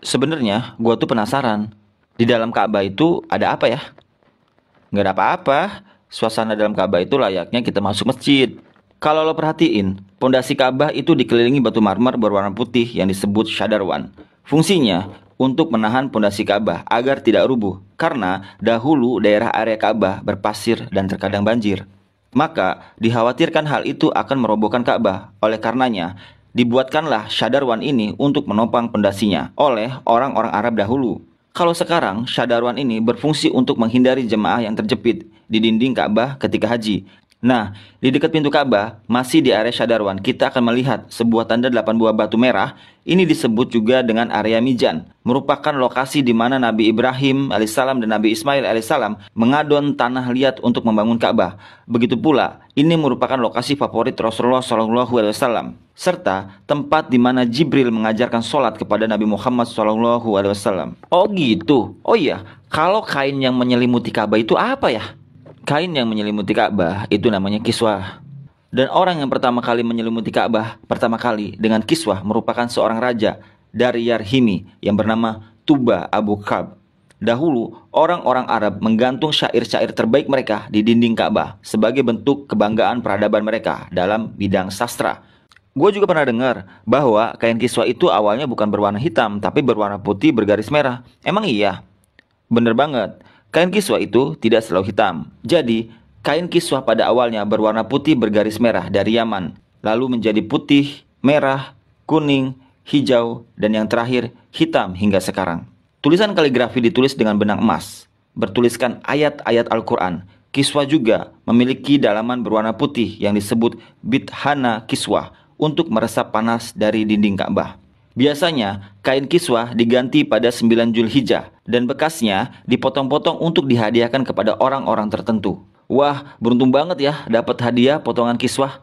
Sebenarnya gua tuh penasaran. Di dalam Ka'bah itu ada apa ya? Nggak ada apa-apa. Suasana dalam Ka'bah itu layaknya kita masuk masjid. Kalau lo perhatiin, pondasi Ka'bah itu dikelilingi batu marmer berwarna putih yang disebut Shadarwan. Fungsinya untuk menahan pondasi Ka'bah agar tidak rubuh, karena dahulu daerah area Ka'bah berpasir dan terkadang banjir. Maka dikhawatirkan hal itu akan merobohkan Ka'bah. Oleh karenanya, dibuatkanlah Shadarwan ini untuk menopang pondasinya oleh orang-orang Arab dahulu. Kalau sekarang, Shadarwan ini berfungsi untuk menghindari jemaah yang terjepit di dinding Ka'bah ketika haji. Nah, di dekat pintu Ka'bah, masih di area Shadarwan, kita akan melihat sebuah tanda 8 buah batu merah. Ini disebut juga dengan area Mijan, merupakan lokasi di mana Nabi Ibrahim alaihissalam dan Nabi Ismail alaihissalam mengadon tanah liat untuk membangun Ka'bah. Begitu pula, ini merupakan lokasi favorit Rasulullah SAW, serta tempat di mana Jibril mengajarkan sholat kepada Nabi Muhammad SAW. Oh gitu. Oh iya, kalau kain yang menyelimuti Ka'bah itu apa ya? Kain yang menyelimuti Ka'bah itu namanya kiswah. Dan orang yang pertama kali menyelimuti Ka'bah pertama kali dengan kiswah merupakan seorang raja dari Yarhimi yang bernama Tuba Abu Kab. Dahulu, orang-orang Arab menggantung syair-syair terbaik mereka di dinding Ka'bah sebagai bentuk kebanggaan peradaban mereka dalam bidang sastra. Gue juga pernah dengar bahwa kain kiswah itu awalnya bukan berwarna hitam tapi berwarna putih bergaris merah. Emang iya? Bener banget. Kain kiswah itu tidak selalu hitam. Jadi, kain kiswah pada awalnya berwarna putih bergaris merah dari Yaman, lalu menjadi putih, merah, kuning, hijau, dan yang terakhir hitam hingga sekarang. Tulisan kaligrafi ditulis dengan benang emas, bertuliskan ayat-ayat Al-Quran. Kiswah juga memiliki dalaman berwarna putih yang disebut bithana kiswah untuk meresap panas dari dinding Ka'bah. Biasanya, kain kiswah diganti pada 9 Zulhijjah dan bekasnya dipotong-potong untuk dihadiahkan kepada orang-orang tertentu. Wah, beruntung banget ya dapat hadiah potongan kiswah.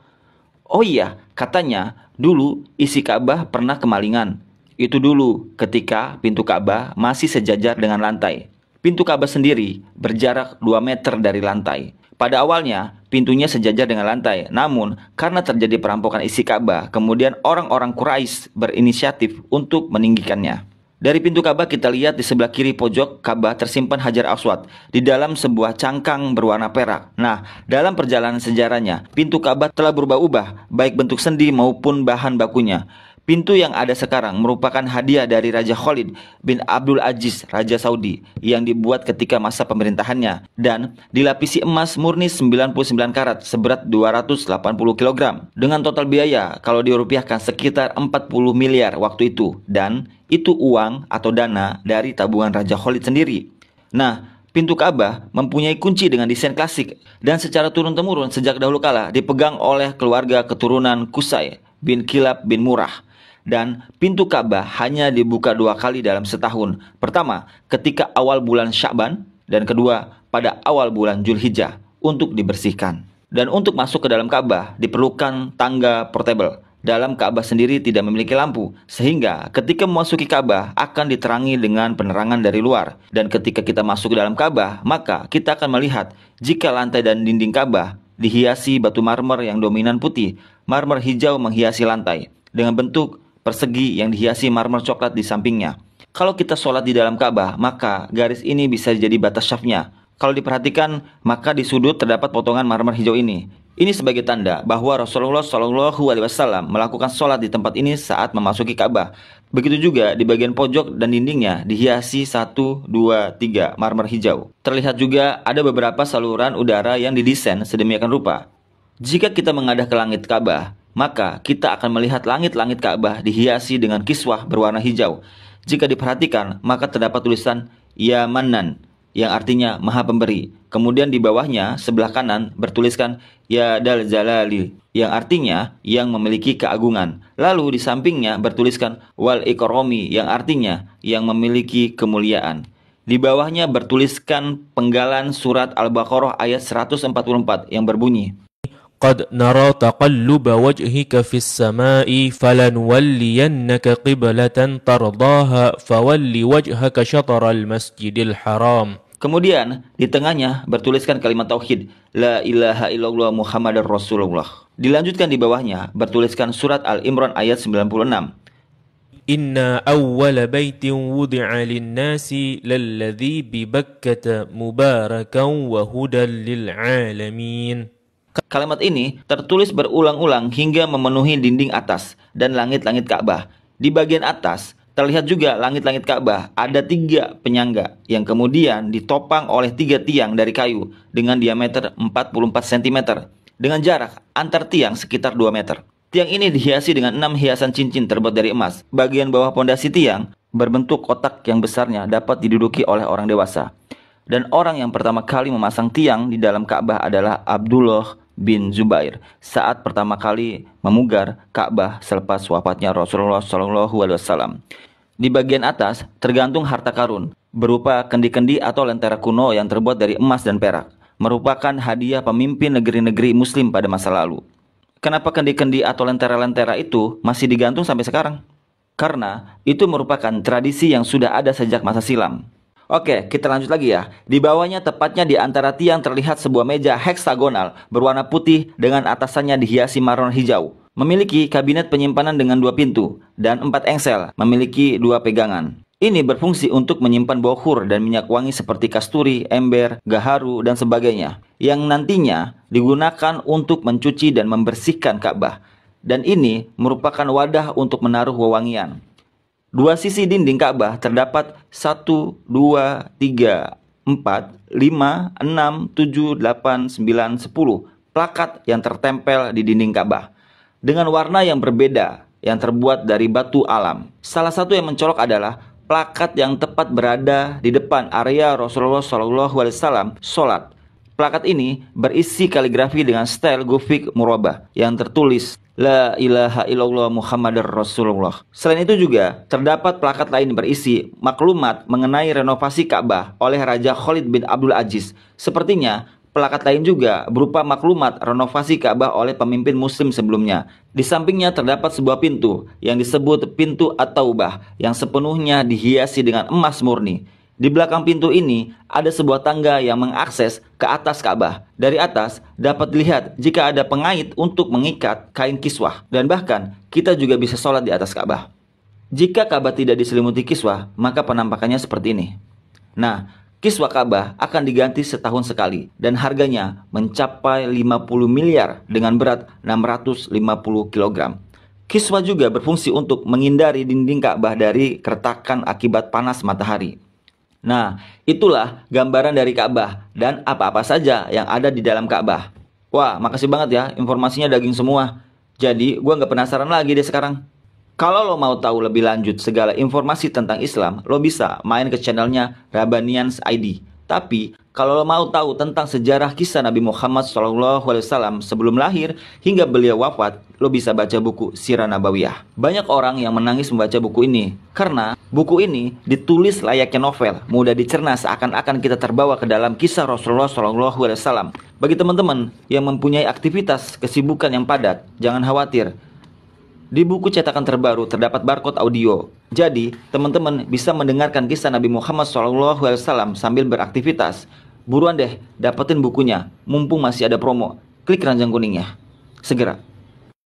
Oh iya, katanya dulu isi Ka'bah pernah kemalingan. Itu dulu ketika pintu Ka'bah masih sejajar dengan lantai. Pintu Ka'bah sendiri berjarak 2 meter dari lantai. Pada awalnya, pintunya sejajar dengan lantai. Namun, karena terjadi perampokan isi Ka'bah, kemudian orang-orang Quraisy berinisiatif untuk meninggikannya. Dari pintu Ka'bah kita lihat di sebelah kiri pojok Ka'bah tersimpan Hajar Aswad di dalam sebuah cangkang berwarna perak. Nah, dalam perjalanan sejarahnya, pintu Ka'bah telah berubah-ubah, baik bentuk sendi maupun bahan bakunya. Pintu yang ada sekarang merupakan hadiah dari Raja Khalid bin Abdul Aziz, Raja Saudi, yang dibuat ketika masa pemerintahannya dan dilapisi emas murni 99 karat seberat 280 kg dengan total biaya kalau dirupiahkan sekitar 40 miliar waktu itu, dan itu uang atau dana dari tabungan Raja Khalid sendiri. Nah, pintu Ka'bah mempunyai kunci dengan desain klasik dan secara turun-temurun sejak dahulu kala dipegang oleh keluarga keturunan Qusay bin Kilab bin Murrah. Dan pintu Ka'bah hanya dibuka 2 kali dalam setahun. Pertama, ketika awal bulan Sya'ban, dan kedua, pada awal bulan Zulhijjah untuk dibersihkan. Dan untuk masuk ke dalam Ka'bah diperlukan tangga portable. Dalam Ka'bah sendiri tidak memiliki lampu, sehingga ketika memasuki Ka'bah akan diterangi dengan penerangan dari luar. Dan ketika kita masuk ke dalam Ka'bah, maka kita akan melihat jika lantai dan dinding Ka'bah dihiasi batu marmer yang dominan putih, marmer hijau menghiasi lantai dengan bentuk persegi yang dihiasi marmer coklat di sampingnya. Kalau kita sholat di dalam Ka'bah, maka garis ini bisa jadi batas syafnya. Kalau diperhatikan, maka di sudut terdapat potongan marmer hijau ini. Ini sebagai tanda bahwa Rasulullah SAW melakukan sholat di tempat ini saat memasuki Ka'bah. Begitu juga di bagian pojok dan dindingnya dihiasi 1, 2, 3 marmer hijau. Terlihat juga ada beberapa saluran udara yang didesain sedemikian rupa. Jika kita mengadah ke langit Ka'bah, maka kita akan melihat langit-langit Ka'bah dihiasi dengan kiswah berwarna hijau. Jika diperhatikan, maka terdapat tulisan Ya Mannan, yang artinya Maha Pemberi. Kemudian di bawahnya, sebelah kanan, bertuliskan Ya Dal Jalali, yang artinya yang memiliki keagungan. Lalu di sampingnya bertuliskan Wal Ikromi, yang artinya yang memiliki kemuliaan. Di bawahnya bertuliskan penggalan surat Al-Baqarah ayat 144 yang berbunyi, قد نرى تقلب وجهك في السماء فلنولينك قبلة ترضاها فول وجهك شطر المسجد الحرام. Kemudian di tengahnya bertuliskan kalimat tauhid, La ilaha illallah Muhammadar Rasulullah. Dilanjutkan di bawahnya bertuliskan surat Al-Imran ayat 96. Inna awwala baitin wudi'a linnasi lalladhi bibakkata mubarakan wa hudan lil'alamin. Kalimat ini tertulis berulang-ulang hingga memenuhi dinding atas dan langit-langit Ka'bah. Di bagian atas terlihat juga langit-langit Ka'bah ada 3 penyangga yang kemudian ditopang oleh 3 tiang dari kayu dengan diameter 44 cm dengan jarak antar tiang sekitar 2 meter. Tiang ini dihiasi dengan 6 hiasan cincin terbuat dari emas. Bagian bawah pondasi tiang berbentuk kotak yang besarnya dapat diduduki oleh orang dewasa. Dan orang yang pertama kali memasang tiang di dalam Ka'bah adalah Abdullah bin Zubair saat pertama kali memugar Ka'bah selepas wafatnya Rasulullah SAW. Di bagian atas tergantung harta karun berupa kendi-kendi atau lentera kuno yang terbuat dari emas dan perak, merupakan hadiah pemimpin negeri-negeri Muslim pada masa lalu. Kenapa kendi-kendi atau lentera-lentera itu masih digantung sampai sekarang? Karena itu merupakan tradisi yang sudah ada sejak masa silam. Oke, kita lanjut lagi ya. Di bawahnya tepatnya di antara tiang terlihat sebuah meja heksagonal berwarna putih dengan atasannya dihiasi marmer hijau. Memiliki kabinet penyimpanan dengan 2 pintu dan 4 engsel, memiliki 2 pegangan. Ini berfungsi untuk menyimpan baukhur dan minyak wangi seperti kasturi, ember, gaharu, dan sebagainya, yang nantinya digunakan untuk mencuci dan membersihkan Ka'bah. Dan ini merupakan wadah untuk menaruh wewangian. 2 sisi dinding Ka'bah terdapat 1, 2, 3, 4, 5, 6, 7, 8, 9, 10 plakat yang tertempel di dinding Ka'bah dengan warna yang berbeda yang terbuat dari batu alam. Salah satu yang mencolok adalah plakat yang tepat berada di depan area Rasulullah SAW sholat. Plakat ini berisi kaligrafi dengan style Gothic murabah yang tertulis La ilaha illallah Muhammadar Rasulullah. Selain itu juga terdapat plakat lain berisi maklumat mengenai renovasi Ka'bah oleh Raja Khalid bin Abdul Aziz. Sepertinya plakat lain juga berupa maklumat renovasi Ka'bah oleh pemimpin muslim sebelumnya. Di sampingnya terdapat sebuah pintu yang disebut pintu At-Taubah yang sepenuhnya dihiasi dengan emas murni. Di belakang pintu ini ada sebuah tangga yang mengakses ke atas Ka'bah. Dari atas dapat dilihat jika ada pengait untuk mengikat kain kiswah. Dan bahkan kita juga bisa sholat di atas Ka'bah. Jika Ka'bah tidak diselimuti kiswah, maka penampakannya seperti ini. Nah, kiswah Ka'bah akan diganti setahun sekali dan harganya mencapai 50 miliar dengan berat 650 kg. Kiswah juga berfungsi untuk menghindari dinding Ka'bah dari keretakan akibat panas matahari. Nah, itulah gambaran dari Ka'bah dan apa-apa saja yang ada di dalam Ka'bah. Wah, makasih banget ya, informasinya daging semua. Jadi, gua nggak penasaran lagi deh sekarang. Kalau lo mau tahu lebih lanjut segala informasi tentang Islam, lo bisa main ke channelnya Rabbanians ID. Tapi, kalau lo mau tahu tentang sejarah kisah Nabi Muhammad SAW sebelum lahir hingga beliau wafat, lo bisa baca buku Sirah Nabawiyah. Banyak orang yang menangis membaca buku ini, karena buku ini ditulis layaknya novel, mudah dicerna seakan-akan kita terbawa ke dalam kisah Rasulullah SAW. Bagi teman-teman yang mempunyai aktivitas kesibukan yang padat, jangan khawatir. Di buku cetakan terbaru terdapat barcode audio. Jadi, teman-teman bisa mendengarkan kisah Nabi Muhammad SAW sambil beraktivitas. Buruan deh, dapetin bukunya. Mumpung masih ada promo. Klik keranjang kuningnya. Segera.